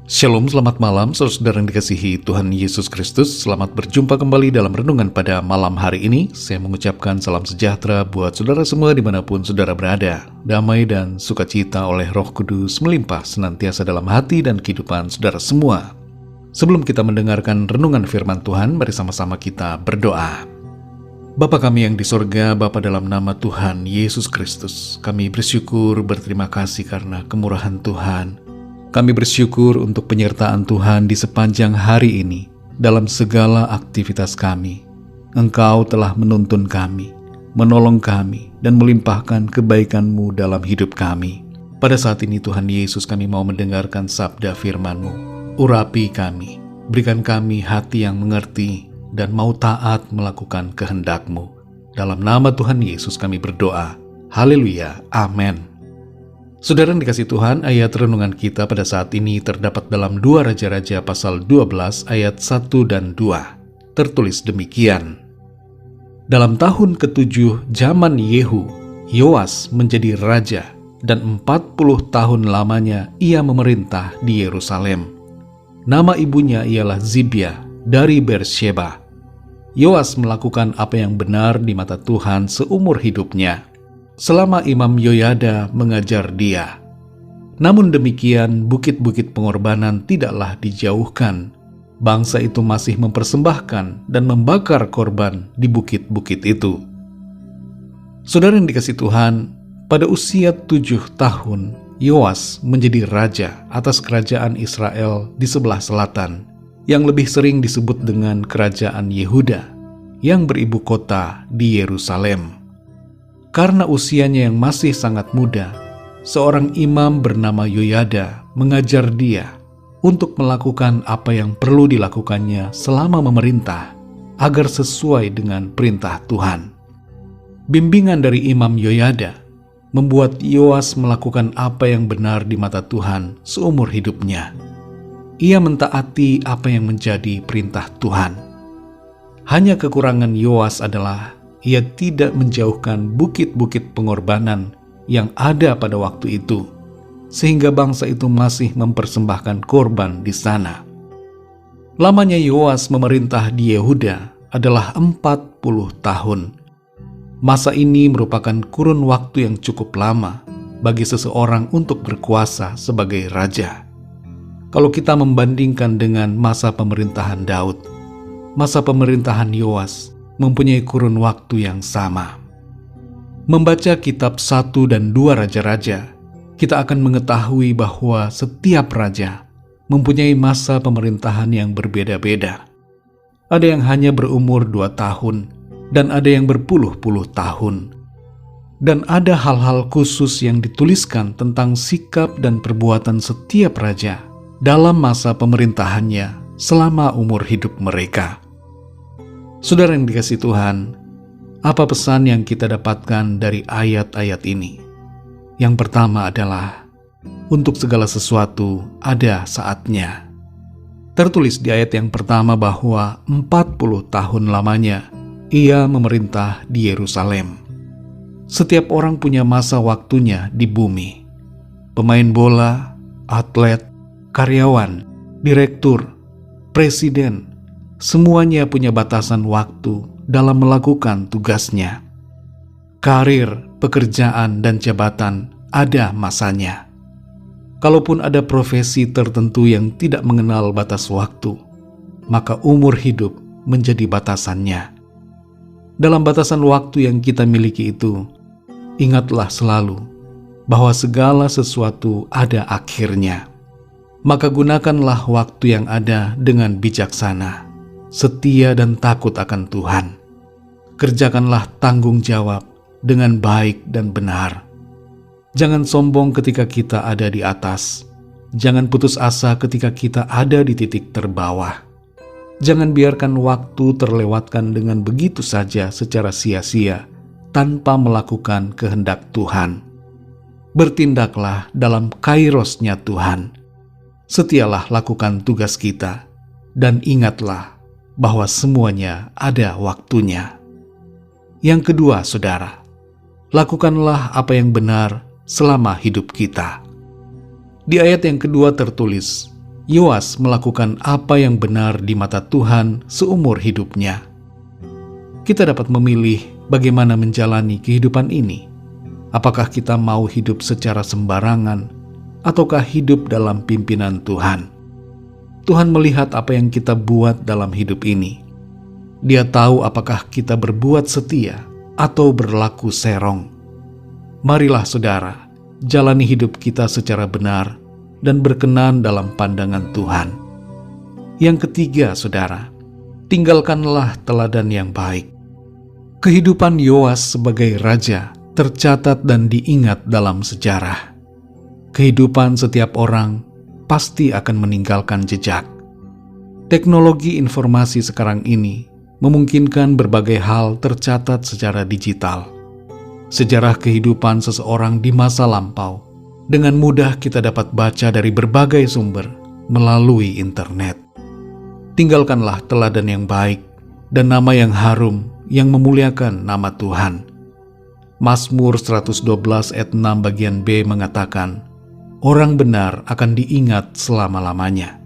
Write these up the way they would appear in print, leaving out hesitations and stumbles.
Shalom, selamat malam saudara yang dikasihi Tuhan Yesus Kristus. Selamat berjumpa kembali dalam renungan pada malam hari ini. Saya mengucapkan salam sejahtera buat saudara semua dimanapun saudara berada. Damai dan sukacita oleh Roh Kudus melimpah senantiasa dalam hati dan kehidupan saudara semua. Sebelum kita mendengarkan renungan firman Tuhan, mari sama-sama kita berdoa. Bapa kami yang di sorga, Bapa dalam nama Tuhan Yesus Kristus, kami bersyukur, berterima kasih karena kemurahan Tuhan. Kami bersyukur untuk penyertaan Tuhan di sepanjang hari ini dalam segala aktivitas kami. Engkau telah menuntun kami, menolong kami, dan melimpahkan kebaikan-Mu dalam hidup kami. Pada saat ini Tuhan Yesus, kami mau mendengarkan sabda firman-Mu. Urapi kami, berikan kami hati yang mengerti dan mau taat melakukan kehendak-Mu. Dalam nama Tuhan Yesus kami berdoa. Haleluya, amin. Saudara yang dikasih Tuhan, ayat renungan kita pada saat ini terdapat dalam 2 Raja-Raja pasal 12 ayat 1 dan 2. Tertulis demikian. Dalam tahun ke-7 zaman Yehu, Yoas menjadi raja dan 40 tahun lamanya ia memerintah di Yerusalem. Nama ibunya ialah Zibia dari Beersheba. Yoas melakukan apa yang benar di mata Tuhan seumur hidupnya, selama Imam Yoyada mengajar dia. Namun demikian, bukit-bukit pengorbanan tidaklah dijauhkan. Bangsa itu masih mempersembahkan dan membakar korban di bukit-bukit itu. Saudara yang dikasih Tuhan, pada usia 7 tahun, Yoas menjadi raja atas kerajaan Israel di sebelah selatan, yang lebih sering disebut dengan kerajaan Yehuda, yang beribu kota di Yerusalem. Karena usianya yang masih sangat muda, seorang imam bernama Yoyada mengajar dia untuk melakukan apa yang perlu dilakukannya selama memerintah agar sesuai dengan perintah Tuhan. Bimbingan dari Imam Yoyada membuat Yoas melakukan apa yang benar di mata Tuhan seumur hidupnya. Ia mentaati apa yang menjadi perintah Tuhan. Hanya kekurangan Yoas adalah ia tidak menjauhkan bukit-bukit pengorbanan yang ada pada waktu itu, sehingga bangsa itu masih mempersembahkan korban di sana. Lamanya Yoas memerintah di Yehuda adalah 40 tahun. Masa ini merupakan kurun waktu yang cukup lama bagi seseorang untuk berkuasa sebagai raja. Kalau kita membandingkan dengan masa pemerintahan Daud, masa pemerintahan Yoas mempunyai kurun waktu yang sama. Membaca kitab 1 dan 2 Raja-Raja, kita akan mengetahui bahwa setiap raja mempunyai masa pemerintahan yang berbeda-beda. Ada yang hanya berumur 2 tahun, dan ada yang berpuluh-puluh tahun. Dan ada hal-hal khusus yang dituliskan tentang sikap dan perbuatan setiap raja dalam masa pemerintahannya selama umur hidup mereka. Saudara yang dikasih Tuhan, apa pesan yang kita dapatkan dari ayat-ayat ini? Yang pertama adalah, untuk segala sesuatu ada saatnya. Tertulis di ayat yang pertama bahwa 40 tahun lamanya ia memerintah di Yerusalem. Setiap orang punya masa waktunya di bumi. Pemain bola, atlet, karyawan, direktur, presiden, semuanya punya batasan waktu dalam melakukan tugasnya. Karir, pekerjaan, dan jabatan ada masanya. Kalaupun ada profesi tertentu yang tidak mengenal batas waktu, maka umur hidup menjadi batasannya. Dalam batasan waktu yang kita miliki itu, ingatlah selalu bahwa segala sesuatu ada akhirnya. Maka gunakanlah waktu yang ada dengan bijaksana, setia dan takut akan Tuhan. Kerjakanlah tanggung jawab dengan baik dan benar. Jangan sombong ketika kita ada di atas. Jangan putus asa ketika kita ada di titik terbawah. Jangan biarkan waktu terlewatkan dengan begitu saja secara sia-sia tanpa melakukan kehendak Tuhan. Bertindaklah dalam kairosnya Tuhan. Setialah lakukan tugas kita dan ingatlah bahwa semuanya ada waktunya. Yang kedua, saudara, lakukanlah apa yang benar selama hidup kita. Di ayat yang kedua tertulis, Yoas melakukan apa yang benar di mata Tuhan seumur hidupnya. Kita dapat memilih bagaimana menjalani kehidupan ini. Apakah kita mau hidup secara sembarangan, ataukah hidup dalam pimpinan Tuhan? Tuhan melihat apa yang kita buat dalam hidup ini. Dia tahu apakah kita berbuat setia atau berlaku serong. Marilah saudara, jalani hidup kita secara benar dan berkenan dalam pandangan Tuhan. Yang ketiga, saudara, tinggalkanlah teladan yang baik. Kehidupan Yoas sebagai raja tercatat dan diingat dalam sejarah. Kehidupan setiap orang pasti akan meninggalkan jejak. Teknologi informasi sekarang ini memungkinkan berbagai hal tercatat secara digital. Sejarah kehidupan seseorang di masa lampau dengan mudah kita dapat baca dari berbagai sumber melalui internet. Tinggalkanlah teladan yang baik dan nama yang harum yang memuliakan nama Tuhan. Mazmur 112 ayat 6 bagian B mengatakan, orang benar akan diingat selama-lamanya.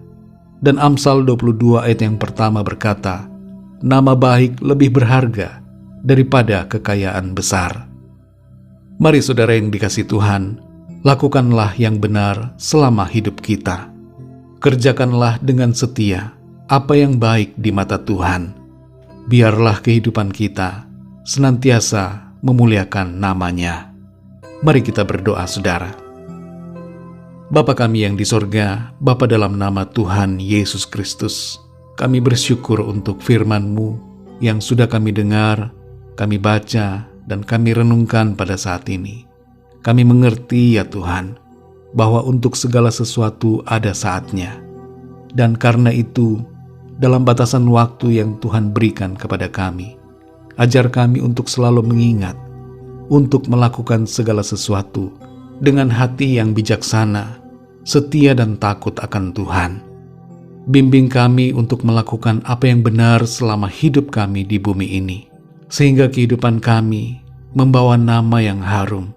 Dan Amsal 22 ayat yang pertama berkata, nama baik lebih berharga daripada kekayaan besar. Mari saudara yang dikasihi Tuhan, lakukanlah yang benar selama hidup kita. Kerjakanlah dengan setia apa yang baik di mata Tuhan. Biarlah kehidupan kita senantiasa memuliakan nama-Nya. Mari kita berdoa, saudara. Bapa kami yang di sorga, Bapa dalam nama Tuhan Yesus Kristus, kami bersyukur untuk firman-Mu yang sudah kami dengar, kami baca, dan kami renungkan pada saat ini. Kami mengerti ya Tuhan, bahwa untuk segala sesuatu ada saatnya. Dan karena itu, dalam batasan waktu yang Tuhan berikan kepada kami, ajar kami untuk selalu mengingat, untuk melakukan segala sesuatu dengan hati yang bijaksana, setia dan takut akan Tuhan. Bimbing kami untuk melakukan apa yang benar selama hidup kami di bumi ini, sehingga kehidupan kami membawa nama yang harum,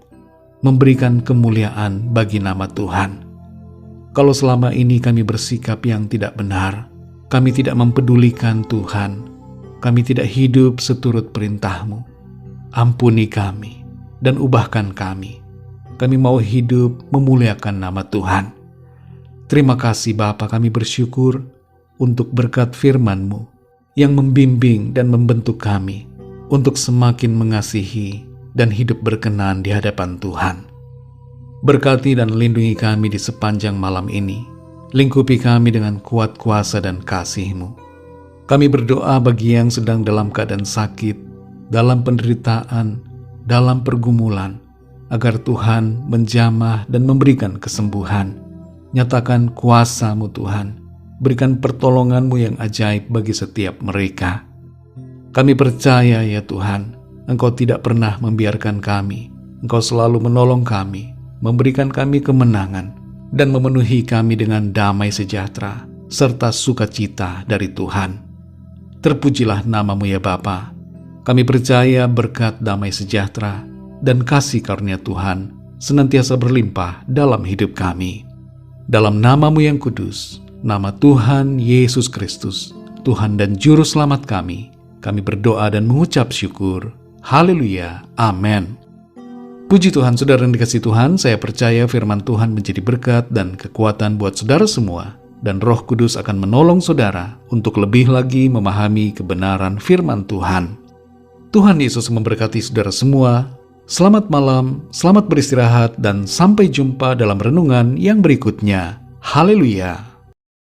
memberikan kemuliaan bagi nama Tuhan. Kalau selama ini kami bersikap yang tidak benar, kami tidak mempedulikan Tuhan, kami tidak hidup seturut perintah-Mu, ampuni kami dan ubahkan kami. Kami mau hidup memuliakan nama Tuhan. Terima kasih Bapa, kami bersyukur untuk berkat firman-Mu yang membimbing dan membentuk kami untuk semakin mengasihi dan hidup berkenan di hadapan Tuhan. Berkati dan lindungi kami di sepanjang malam ini. Lingkupi kami dengan kuat kuasa dan kasih-Mu. Kami berdoa bagi yang sedang dalam keadaan sakit, dalam penderitaan, dalam pergumulan, agar Tuhan menjamah dan memberikan kesembuhan. Nyatakan kuasa-Mu Tuhan, berikan pertolongan-Mu yang ajaib bagi setiap mereka. Kami percaya ya Tuhan, Engkau tidak pernah membiarkan kami. Engkau selalu menolong kami, memberikan kami kemenangan, dan memenuhi kami dengan damai sejahtera, serta sukacita dari Tuhan. Terpujilah nama-Mu ya Bapa. Kami percaya berkat damai sejahtera dan kasih karunia Tuhan senantiasa berlimpah dalam hidup kami. Dalam nama-Mu yang kudus, nama Tuhan Yesus Kristus, Tuhan dan Juru Selamat kami berdoa dan mengucap syukur. Haleluya, amin. Puji Tuhan, saudara yang dikasihi Tuhan, saya percaya firman Tuhan menjadi berkat dan kekuatan buat saudara semua, dan Roh Kudus akan menolong saudara untuk lebih lagi memahami kebenaran firman Tuhan. Tuhan Yesus memberkati saudara semua. Selamat malam, selamat beristirahat, dan sampai jumpa dalam renungan yang berikutnya. Haleluya.